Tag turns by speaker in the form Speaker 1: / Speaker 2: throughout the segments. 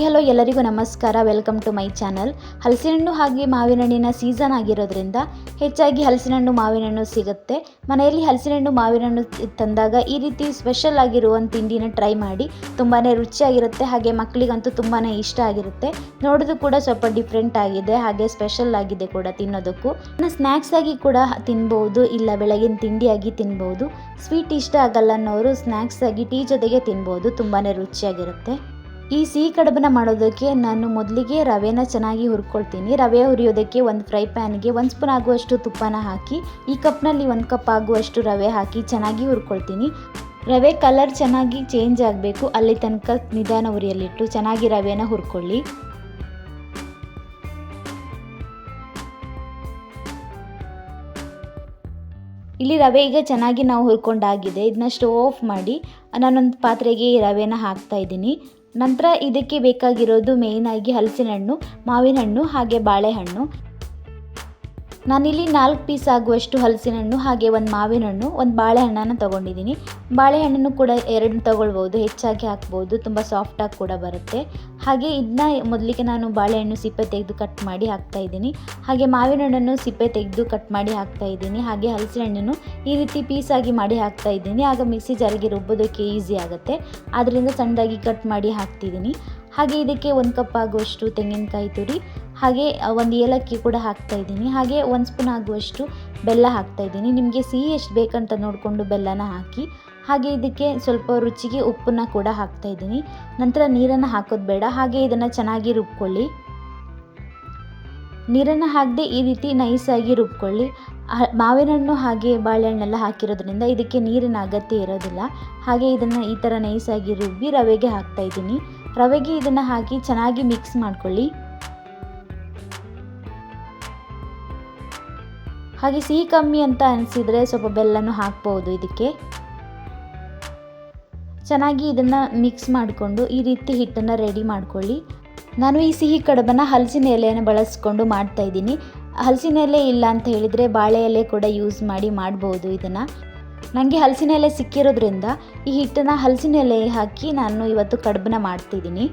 Speaker 1: Hello ಎಲ್ಲರಿಗೂ ನಮಸ್ಕಾರ. Welcome to my channel. ಹಲಸಿನಹಣ್ಣು ಹಾಗೆ ಮಾವಿನಹಣ್ಣಿನ ಸೀಸನ್ ಆಗಿರೋದ್ರಿಂದ ಹೆಚ್ಚಾಗಿ ಹಲಸಿನಹಣ್ಣು ಮಾವಿನಹಣ್ಣು ಸಿಗುತ್ತೆ. ಮನೆಯಲ್ಲಿ ಹಲಸಿನಹಣ್ಣು ಮಾವಿನಹಣ್ಣು ತಂದಾಗ ಈ ರೀತಿ ಸ್ಪೆಷಲ್ ಆಗಿರುವ ತಿಂಡಿನ ಟ್ರೈ ಮಾಡಿ. ತುಂಬಾ ರುಚಿಯಾಗಿರುತ್ತೆ, ಹಾಗೆ ಮಕ್ಕಳಿಗಂತೂ ತುಂಬಾ ಇಷ್ಟ ಆಗಿರುತ್ತೆ. ನೋಡೋದು ಕೂಡ ಸ್ವಲ್ಪ ಡಿಫ್ರೆಂಟ್ ಆಗಿದೆ, ಹಾಗೆ ಸ್ಪೆಷಲ್ ಆಗಿದೆ ಕೂಡ ತಿನ್ನೋದಕ್ಕೂ. ಸ್ನ್ಯಾಕ್ಸ್ ಆಗಿ ಕೂಡ ತಿನ್ಬೋದು, ಇಲ್ಲ ಬೆಳಗಿನ ತಿಂಡಿಯಾಗಿ ತಿನ್ಬೋದು. ಸ್ವೀಟ್ ಇಷ್ಟ ಆಗಲ್ಲ ಅನ್ನೋರು ಸ್ನ್ಯಾಕ್ಸ್ ಆಗಿ ಟೀ ಜೊತೆಗೆ ತಿನ್ಬೋದು, ತುಂಬಾ ರುಚಿಯಾಗಿರುತ್ತೆ. ಈ ಸಿಹಿ ಕಡುಬನ್ನ ಮಾಡೋದಕ್ಕೆ ನಾನು ಮೊದಲಿಗೆ ರವೆನ ಚೆನ್ನಾಗಿ ಹುರ್ಕೊಳ್ತೀನಿ. ರವೆ ಹುರಿಯೋದಕ್ಕೆ ಒಂದು ಫ್ರೈ ಪ್ಯಾನ್ಗೆ 1 ಸ್ಪೂನ್ ಆಗುವಷ್ಟು ತುಪ್ಪನ ಹಾಕಿ, ಈ ಕಪ್ನಲ್ಲಿ 1 ಕಪ್ ಆಗುವಷ್ಟು ರವೆ ಹಾಕಿ ಚೆನ್ನಾಗಿ ಹುರ್ಕೊಳ್ತೀನಿ. ರವೆ ಕಲರ್ ಚೆನ್ನಾಗಿ ಚೇಂಜ್ ಆಗಬೇಕು, ಅಲ್ಲಿ ತನಕ ನಿಧಾನ ಉರಿಯಲ್ಲಿಟ್ಟು ಚೆನ್ನಾಗಿ ರವೆನ ಹುರ್ಕೊಳ್ಳಿ. ಇಲ್ಲಿ ರವೆ ಈಗ ಚೆನ್ನಾಗಿ ನಾವು ಹುರ್ಕೊಂಡಾಗಿದೆ. ಇದನ್ನ ಸ್ಟವ್ ಆಫ್ ಮಾಡಿ ನಾನೊಂದು ಪಾತ್ರೆಗೆ ಈ ರವೆನ ಹಾಕ್ತಾ ಇದ್ದೀನಿ. ನಂತರ ಇದಕ್ಕೆ ಬೇಕಾಗಿರೋದು ಮೇಯ್ನಾಗಿ ಹಲಸಿನ ಹಣ್ಣು, ಮಾವಿನ ಹಣ್ಣು ಹಾಗೆ ಬಾಳೆಹಣ್ಣು. ನಾನಿಲ್ಲಿ 4 ಪೀಸ್ ಆಗುವಷ್ಟು ಹಲಸಿನ ಹಣ್ಣು ಹಾಗೆ 1 ಮಾವಿನ ಹಣ್ಣು, 1 ಬಾಳೆಹಣ್ಣನ್ನು ತೊಗೊಂಡಿದ್ದೀನಿ. ಬಾಳೆಹಣ್ಣನ್ನು ಕೂಡ 2 ತೊಗೊಳ್ಬೋದು, ಹೆಚ್ಚಾಗಿ ಹಾಕ್ಬೋದು, ತುಂಬ ಸಾಫ್ಟಾಗಿ ಕೂಡ ಬರುತ್ತೆ. ಹಾಗೆ ಇದನ್ನ ಮೊದಲಿಗೆ ನಾನು ಬಾಳೆಹಣ್ಣು ಸಿಪ್ಪೆ ತೆಗೆದು ಕಟ್ ಮಾಡಿ ಹಾಕ್ತಾ ಇದ್ದೀನಿ. ಹಾಗೆ ಮಾವಿನ ಹಣ್ಣನ್ನು ಸಿಪ್ಪೆ ತೆಗೆದು ಕಟ್ ಮಾಡಿ ಹಾಕ್ತಾ ಇದ್ದೀನಿ. ಹಾಗೆ ಹಲಸಿನ ಹಣ್ಣನ್ನು ಈ ರೀತಿ ಪೀಸಾಗಿ ಮಾಡಿ ಹಾಕ್ತಾ ಇದ್ದೀನಿ. ಆಗ ಮಿಕ್ಸಿ ಜಾರಿಗೆ ರುಬ್ಬೋದಕ್ಕೆ ಈಸಿ ಆಗುತ್ತೆ, ಆದ್ದರಿಂದ ಸಣ್ಣದಾಗಿ ಕಟ್ ಮಾಡಿ ಹಾಕ್ತಿದ್ದೀನಿ. ಹಾಗೆ ಇದಕ್ಕೆ 1 ಕಪ್ ಆಗುವಷ್ಟು ತೆಂಗಿನಕಾಯಿ ತುರಿ, ಹಾಗೆ 1 ಏಲಕ್ಕಿ ಕೂಡ ಹಾಕ್ತಾ ಇದ್ದೀನಿ. ಹಾಗೆ 1 ಸ್ಪೂನ್ ಆಗುವಷ್ಟು ಬೆಲ್ಲ ಹಾಕ್ತಾ ಇದ್ದೀನಿ. ನಿಮಗೆ ಸಿಹಿ ಎಷ್ಟು ಬೇಕಂತ ನೋಡಿಕೊಂಡು ಬೆಲ್ಲನ ಹಾಕಿ. ಹಾಗೆ ಇದಕ್ಕೆ ಸ್ವಲ್ಪ ರುಚಿಗೆ ಉಪ್ಪನ್ನ ಕೂಡ ಹಾಕ್ತಾ ಇದ್ದೀನಿ. ನಂತರ ನೀರನ್ನು ಹಾಕೋದು ಬೇಡ, ಹಾಗೆ ಇದನ್ನು ಚೆನ್ನಾಗಿ ರುಬ್ಕೊಳ್ಳಿ. ನೀರನ್ನು ಹಾಕದೆ ಈ ರೀತಿ ನೈಸಾಗಿ ರುಬ್ಕೊಳ್ಳಿ. ಮಾವಿನ ಹಣ್ಣು ಹಾಗೆ ಬಾಳೆಹಣ್ಣೆಲ್ಲ ಹಾಕಿರೋದ್ರಿಂದ ಇದಕ್ಕೆ ನೀರಿನ ಅಗತ್ಯ ಇರೋದಿಲ್ಲ. ಹಾಗೆ ಇದನ್ನು ಈ ಥರ ನೈಸಾಗಿ ರುಬ್ಬಿ ರವೆಗೆ ಹಾಕ್ತಾ ಇದ್ದೀನಿ. ರವೆಗೆ ಇದನ್ನು ಹಾಕಿ ಚೆನ್ನಾಗಿ ಮಿಕ್ಸ್ ಮಾಡ್ಕೊಳ್ಳಿ. ಹಾಗೆ ಸಿಹಿ ಕಮ್ಮಿ ಅಂತ ಅನಿಸಿದರೆ ಸ್ವಲ್ಪ ಬೆಲ್ಲನೂ ಹಾಕ್ಬೋದು ಇದಕ್ಕೆ. ಚೆನ್ನಾಗಿ ಇದನ್ನು ಮಿಕ್ಸ್ ಮಾಡಿಕೊಂಡು ಈ ರೀತಿ ಹಿಟ್ಟನ್ನು ರೆಡಿ ಮಾಡ್ಕೊಳ್ಳಿ. ನಾನು ಈ ಸಿಹಿ ಕಡುಬನ್ನು ಹಲಸಿನ ಎಲೆಯನ್ನು ಬಳಸ್ಕೊಂಡು ಮಾಡ್ತಾ ಇದ್ದೀನಿ. ಹಲಸಿನ ಎಲೆ ಇಲ್ಲ ಅಂತ ಹೇಳಿದರೆ ಬಾಳೆ ಎಲೆ ಕೂಡ ಯೂಸ್ ಮಾಡಿ ಮಾಡ್ಬೋದು ಇದನ್ನು. ನನಗೆ ಹಲಸಿನ ಎಲೆ ಸಿಕ್ಕಿರೋದ್ರಿಂದ ಈ ಹಿಟ್ಟನ್ನು ಹಲಸಿನ ಎಲೆ ಹಾಕಿ ನಾನು ಇವತ್ತು ಕಡುಬನ್ನ ಮಾಡ್ತಿದ್ದೀನಿ.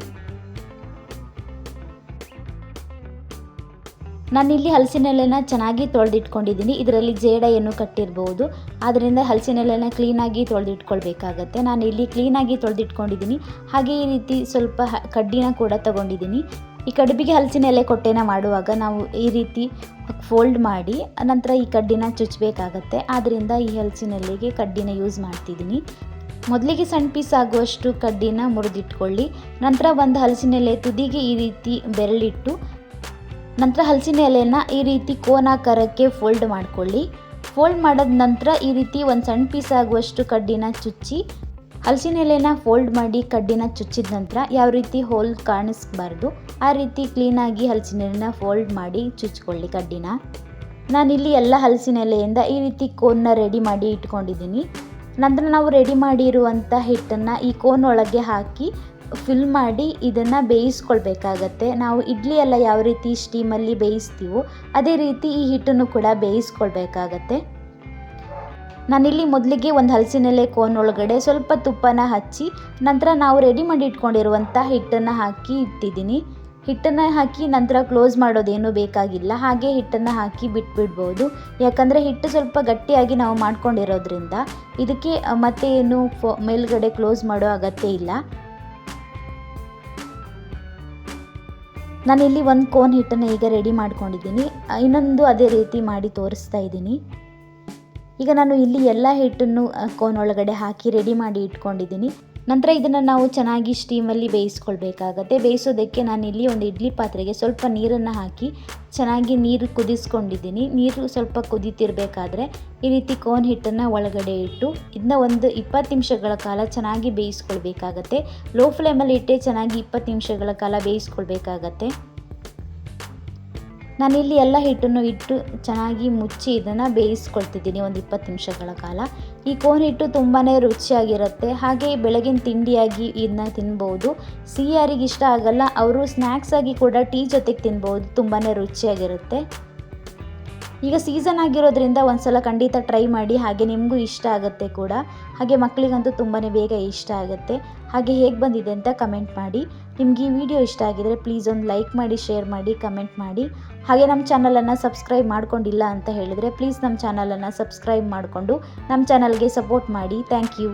Speaker 1: ನಾನಿಲ್ಲಿ ಹಲಸಿನ ಎಲೆನ ಚೆನ್ನಾಗಿ ತೊಳೆದಿಟ್ಕೊಂಡಿದ್ದೀನಿ. ಇದರಲ್ಲಿ ಜೇಡ ಏನು ಕಟ್ಟಿರ್ಬೋದು, ಆದ್ದರಿಂದ ಹಲಸಿನ ಎಲೆನ ಕ್ಲೀನಾಗಿ ತೊಳೆದಿಟ್ಕೊಳ್ಬೇಕಾಗತ್ತೆ. ನಾನು ಇಲ್ಲಿ ಕ್ಲೀನಾಗಿ ತೊಳೆದಿಟ್ಕೊಂಡಿದ್ದೀನಿ. ಹಾಗೆ ಈ ರೀತಿ ಸ್ವಲ್ಪ ಕಡ್ಡಿನ ಕೂಡ ತಗೊಂಡಿದ್ದೀನಿ. ಈ ಕಡುಬಿಗೆ ಹಲಸಿನ ಎಲೆ ಕೊಟ್ಟೆನ ಮಾಡುವಾಗ ನಾವು ಈ ರೀತಿ ಫೋಲ್ಡ್ ಮಾಡಿ ನಂತರ ಈ ಕಡ್ಡಿನ ಚುಚ್ಚಬೇಕಾಗತ್ತೆ. ಆದ್ದರಿಂದ ಈ ಹಲಸಿನ ಎಲೆಗೆ ಕಡ್ಡಿನ ಯೂಸ್ ಮಾಡ್ತಿದ್ದೀನಿ. ಮೊದಲಿಗೆ ಸಣ್ಣ ಪೀಸ್ ಆಗುವಷ್ಟು ಕಡ್ಡಿನ ಮುರಿದಿಟ್ಕೊಳ್ಳಿ. ನಂತರ ಒಂದು ಹಲಸಿನ ಎಲೆ ತುದಿಗೆ ಈ ರೀತಿ ಬೆರಳಿಟ್ಟು ನಂತರ ಹಲಸಿನ ಎಲೆನ ಈ ರೀತಿ ಕೋನಾಕಾರಕ್ಕೆ ಫೋಲ್ಡ್ ಮಾಡ್ಕೊಳ್ಳಿ. ಫೋಲ್ಡ್ ಮಾಡಿದ ನಂತರ ಈ ರೀತಿ ಒಂದು ಸಣ್ಣ ಪೀಸ್ ಆಗುವಷ್ಟು ಕಡ್ಡಿನ ಚುಚ್ಚಿ, ಹಲಸಿನ ಎಲೆನ ಫೋಲ್ಡ್ ಮಾಡಿ ಕಡ್ಡಿನ ಚುಚ್ಚಿದ ನಂತರ ಯಾವ ರೀತಿ ಹೋಲ್ ಕಾಣಿಸ್ಬಾರ್ದು ಆ ರೀತಿ ಕ್ಲೀನಾಗಿ ಹಲಸಿನ ಎಲೆನ ಫೋಲ್ಡ್ ಮಾಡಿ ಚುಚ್ಕೊಳ್ಳಿ ಕಡ್ಡಿನ. ನಾನಿಲ್ಲಿ ಎಲ್ಲ ಹಲಸಿನ ಎಲೆಯಿಂದ ಈ ರೀತಿ ಕೋನ್ನ ರೆಡಿ ಮಾಡಿ ಇಟ್ಕೊಂಡಿದ್ದೀನಿ. ನಂತರ ನಾವು ರೆಡಿ ಮಾಡಿರುವಂಥ ಹಿಟ್ಟನ್ನು ಈ ಕೋನ್ ಒಳಗೆ ಹಾಕಿ ಫಿಲ್ ಮಾಡಿ ಇದನ್ನು ಬೇಯಿಸ್ಕೊಳ್ಬೇಕಾಗತ್ತೆ. ನಾವು ಇಡ್ಲಿ ಎಲ್ಲ ಯಾವ ರೀತಿ ಸ್ಟೀಮಲ್ಲಿ ಬೇಯಿಸ್ತೀವೋ ಅದೇ ರೀತಿ ಈ ಹಿಟ್ಟನ್ನು ಕೂಡ ಬೇಯಿಸ್ಕೊಳ್ಬೇಕಾಗತ್ತೆ. ನಾನಿಲ್ಲಿ ಮೊದಲಿಗೆ ಒಂದು ಹಲಸಿನ ಎಲೆ ಕೋನ್ ಒಳಗಡೆ ಸ್ವಲ್ಪ ತುಪ್ಪನ ಹಚ್ಚಿ ನಂತರ ನಾವು ರೆಡಿ ಮಾಡಿ ಇಟ್ಕೊಂಡಿರುವಂಥ ಹಿಟ್ಟನ್ನು ಹಾಕಿ ಇಟ್ಟಿದ್ದೀನಿ. ಹಿಟ್ಟನ್ನು ಹಾಕಿ ನಂತರ ಕ್ಲೋಸ್ ಮಾಡೋದೇನು ಬೇಕಾಗಿಲ್ಲ, ಹಾಗೆ ಹಿಟ್ಟನ್ನು ಹಾಕಿ ಬಿಟ್ಬಿಡ್ಬೋದು. ಯಾಕಂದರೆ ಹಿಟ್ಟು ಸ್ವಲ್ಪ ಗಟ್ಟಿಯಾಗಿ ನಾವು ಮಾಡ್ಕೊಂಡಿರೋದ್ರಿಂದ ಇದಕ್ಕೆ ಮತ್ತೆ ಏನು ಮೇಲ್ಗಡೆ ಕ್ಲೋಸ್ ಮಾಡೋ ಅಗತ್ಯ ಇಲ್ಲ. ನಾನಿಲ್ಲಿ 1 ಕೋನ್ ಹಿಟ್ಟನ್ನು ಈಗ ರೆಡಿ ಮಾಡ್ಕೊಂಡಿದ್ದೀನಿ. ಇನ್ನೊಂದು ಅದೇ ರೀತಿ ಮಾಡಿ ತೋರಿಸ್ತಾ ಇದ್ದೀನಿ. ಈಗ ನಾನು ಇಲ್ಲಿ ಎಲ್ಲ ಹಿಟ್ಟನ್ನು ಕೋನ್ ಒಳಗಡೆ ಹಾಕಿ ರೆಡಿ ಮಾಡಿ ಇಟ್ಕೊಂಡಿದ್ದೀನಿ. ನಂತರ ಇದನ್ನು ನಾವು ಚೆನ್ನಾಗಿ ಸ್ಟೀಮಲ್ಲಿ ಬೇಯಿಸ್ಕೊಳ್ಬೇಕಾಗತ್ತೆ. ಬೇಯಿಸೋದಕ್ಕೆ ನಾನಿಲ್ಲಿ ಒಂದು ಇಡ್ಲಿ ಪಾತ್ರೆಗೆ ಸ್ವಲ್ಪ ನೀರನ್ನು ಹಾಕಿ ಚೆನ್ನಾಗಿ ನೀರು ಕುದಿಸ್ಕೊಂಡಿದ್ದೀನಿ. ನೀರು ಸ್ವಲ್ಪ ಕುದೀತಿರ್ಬೇಕಾದ್ರೆ ಈ ರೀತಿ ಕೋನ್ ಹಿಟ್ಟನ್ನು ಒಳಗಡೆ ಇಟ್ಟು ಇದನ್ನ ಒಂದು 20 ನಿಮಿಷಗಳ ಕಾಲ ಚೆನ್ನಾಗಿ ಬೇಯಿಸ್ಕೊಳ್ಬೇಕಾಗತ್ತೆ. ಲೋ ಫ್ಲೇಮಲ್ಲಿ ಇಟ್ಟೆ ಚೆನ್ನಾಗಿ 20 ನಿಮಿಷಗಳ ಕಾಲ ಬೇಯಿಸ್ಕೊಳ್ಬೇಕಾಗತ್ತೆ. ನಾನಿಲ್ಲಿ ಎಲ್ಲ ಹಿಟ್ಟನ್ನು ಇಟ್ಟು ಚೆನ್ನಾಗಿ ಮುಚ್ಚಿ ಇದನ್ನು ಬೇಯಿಸ್ಕೊಳ್ತಿದ್ದೀನಿ ಒಂದು 20 ನಿಮಿಷಗಳ ಕಾಲ. ಈ ಕೋನ್ ಹಿಟ್ಟು ತುಂಬಾ ರುಚಿಯಾಗಿರುತ್ತೆ. ಹಾಗೆ ಬೆಳಗಿನ ತಿಂಡಿಯಾಗಿ ಇದನ್ನ ತಿನ್ಬೋದು. ಸಿಹಿ ಯಾರಿಗೆ ಇಷ್ಟ ಆಗಲ್ಲ ಅವರು ಸ್ನ್ಯಾಕ್ಸ್ ಆಗಿ ಕೂಡ ಟೀ ಜೊತೆಗೆ ತಿನ್ಬೋದು, ತುಂಬಾ ರುಚಿಯಾಗಿರುತ್ತೆ. ಈಗ ಸೀಸನ್ ಆಗಿರೋದ್ರಿಂದ ಒಂದ್ಸಲ ಖಂಡಿತ ಟ್ರೈ ಮಾಡಿ, ಹಾಗೆ ನಿಮಗೂ ಇಷ್ಟ ಆಗುತ್ತೆ ಕೂಡ. ಹಾಗೆ ಮಕ್ಕಳಿಗಂತೂ ತುಂಬಾ ಬೇಗ ಇಷ್ಟ ಆಗುತ್ತೆ. ಹಾಗೆ ಹೇಗೆ ಬಂದಿದೆ ಅಂತ ಕಮೆಂಟ್ ಮಾಡಿ. ನಿಮ್ಗೆ ಈ ವಿಡಿಯೋ ಇಷ್ಟ ಆಗಿದರೆ ಪ್ಲೀಸ್ ಒಂದು ಲೈಕ್ ಮಾಡಿ, ಶೇರ್ ಮಾಡಿ, ಕಮೆಂಟ್ ಮಾಡಿ. ಹಾಗೆ ನಮ್ಮ ಚಾನಲನ್ನು ಸಬ್ಸ್ಕ್ರೈಬ್ ಮಾಡ್ಕೊಂಡಿಲ್ಲ ಅಂತ ಹೇಳಿದರೆ ಪ್ಲೀಸ್ ನಮ್ಮ ಚಾನಲನ್ನು ಸಬ್ಸ್ಕ್ರೈಬ್ ಮಾಡಿಕೊಂಡು ನಮ್ಮ ಚಾನಲ್ಗೆ ಸಪೋರ್ಟ್ ಮಾಡಿ. Thank you.